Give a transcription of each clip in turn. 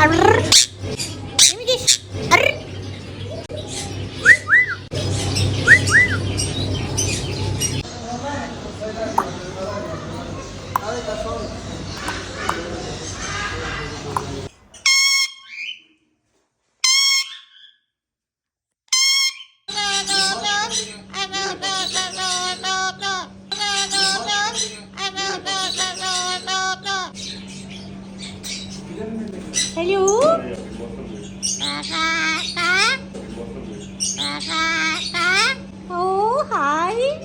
Arr. Give me this. Arr. Hello. Oh, hi.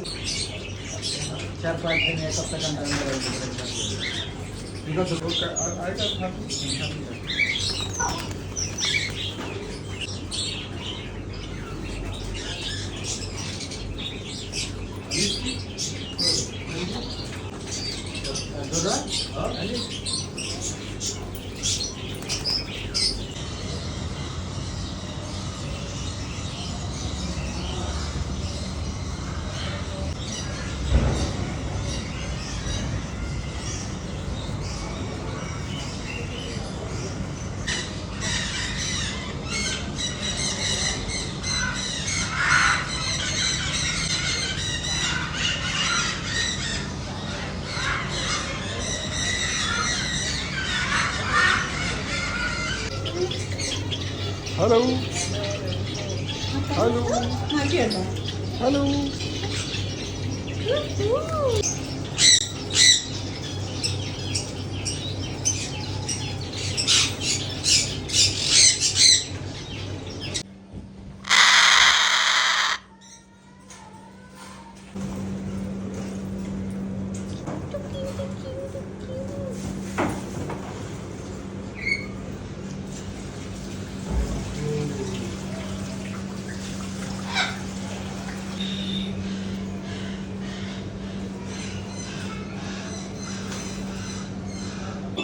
Hello. Hello. Hello.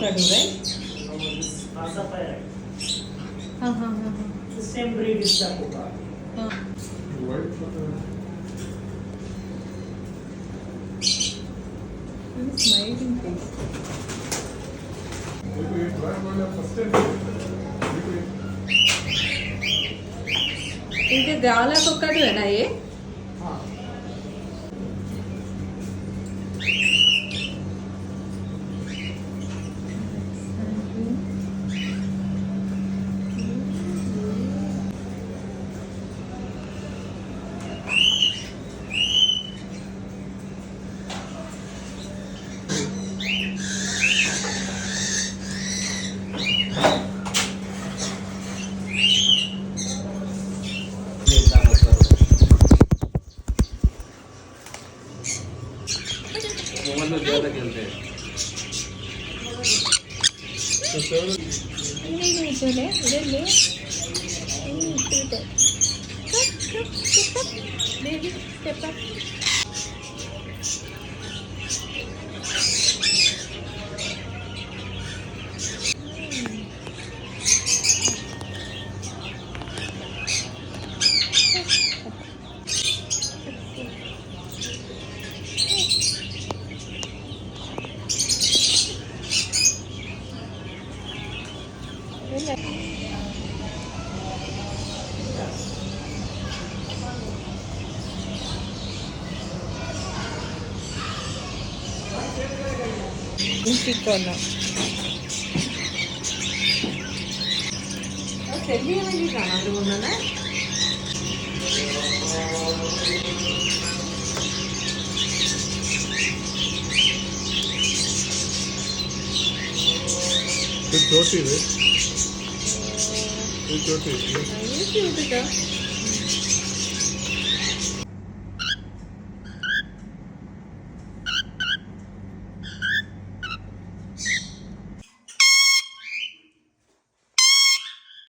Right? Sapphire. Uh-huh. The same breed is the Kuka. White for the. Smiling face. First time. ఇది గాలా కుక్కడువేనా ఏ ज्यादा खेलते हैं Step up. ഇൻസ്റ്റിക്കോന്നോ send ചെയ്യാൻ വേണ്ടിയിട്ടാണോ അവർ കൊണ്ടുവന്നത് छोटी है छोटी ക്യൂട്ട്